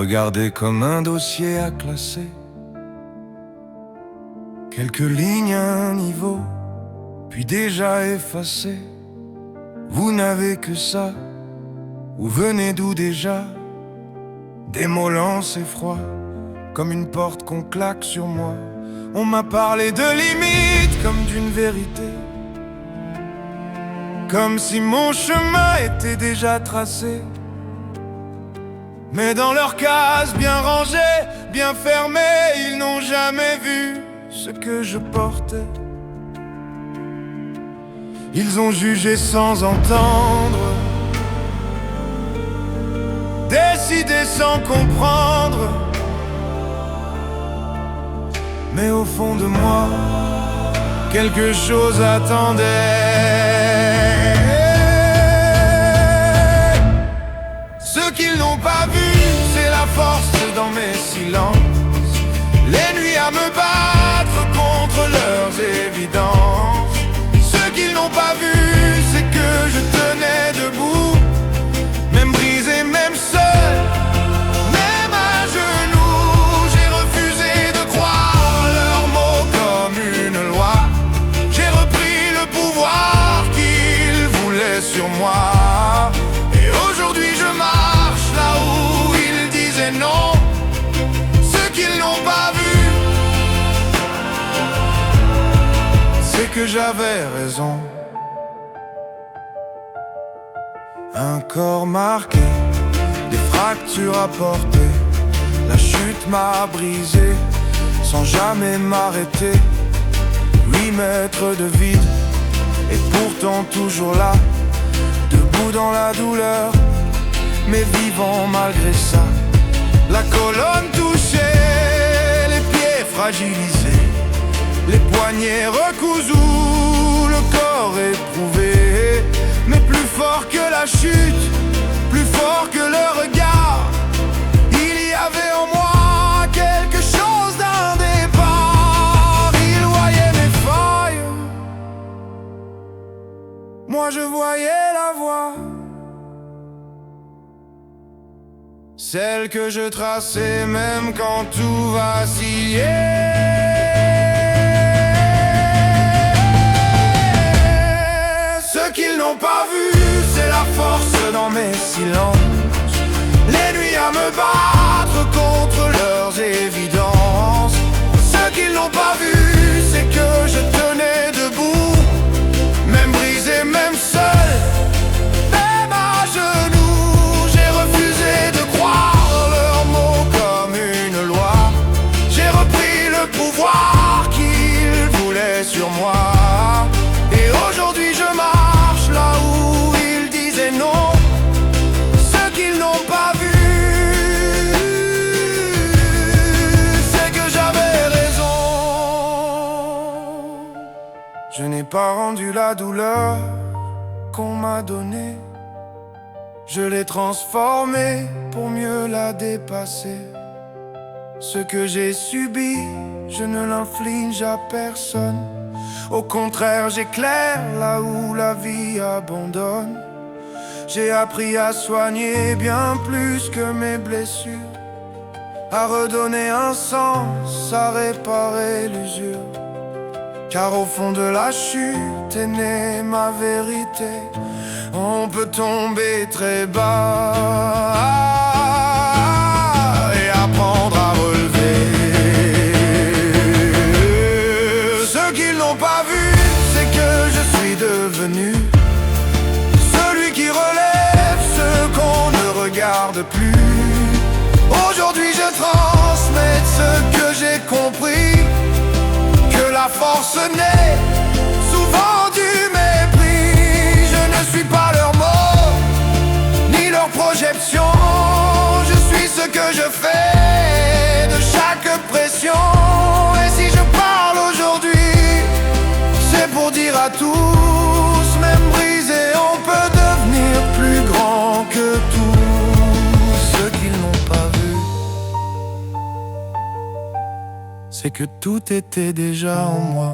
regardez comme un dossier à classer. Quelques lignes, un niveau, puis déjà effacé. Vous n'avez que ça, vous venez d'où déjà? Des mots lents et froids, comme une porte qu'on claque sur moi. On m'a parlé de limites comme d'une vérité, comme si mon chemin était déjà tracé. Mais dans leur case bien rangée, bien fermée, ils n'ont jamais vu ce que je portais. Ils ont jugé sans entendre, décidé sans comprendre. Mais au fond de moi, quelque chose attendait. Ce qu'ils n'ont pas vu, c'est la force dans mes silences. Les nuits à me battre contre leurs évidences. Ce qu'ils n'ont pas vu, c'est que je tenais debout, même brisé, même seul, même à genoux. J'ai refusé de croire leurs mots comme une loi. J'ai repris le pouvoir qu'ils voulaient sur moi. Et aujourd'hui je marche là où ils disaient non. Ce qu'ils n'ont pas vu, c'est que j'avais raison. Un corps marqué, des fractures à porter. La chute m'a brisé sans jamais m'arrêter. 8 mètres de vide et pourtant toujours là, debout dans la douleur, mais vivant malgré ça. La colonne touchée, les pieds fragilisés, les poignets recousus, le corps éprouvé. Mais plus fort que la chute, plus fort que le regard, il y avait en moi quelque chose d'un départ. Il voyait mes failles, moi je voyais la voie, celle que je traçais même quand tout vacillait. Ce qu'ils n'ont pas vu, c'est la force dans mes silences. Les nuits à me battre contre leurs évidences. Ce qu'ils n'ont pas vu, c'est que je tenais debout, même brisé, même seul, même à genoux. J'ai refusé de croire leurs mots comme une loi. J'ai repris le pouvoir qu'ils voulaient sur moi. Et aujourd'hui je marche là où ils disaient non. Ce qu'ils n'ont pas vu, c'est que j'avais raison. Je n'ai pas rendu la douleur qu'on m'a donnée, je l'ai transformée pour mieux la dépasser. Ce que j'ai subi, je ne l'inflige à personne. Au contraire, j'éclaire là où la vie abandonne. J'ai appris à soigner bien plus que mes blessures, à redonner un sens, à réparer l'usure. Car au fond de la chute est née ma vérité. On peut tomber très bas et apprendre à relever. Ce qu'ils n'ont pas vu, c'est que je suis devenu celui qui relève ce qu'on ne regarde plus. Aujourd'hui je transmets ce que j'ai compris, que la force naît souvent du mépris. Je ne suis pas leurs mots, ni leurs projections. Je suis ce que je fais de chaque pression. Et si je parle aujourd'hui, c'est pour dire à tous, même brisé, on peut devenir plus grand que tout. Ce qu'ils n'ont pas vu, c'est que tout était déjà en moi.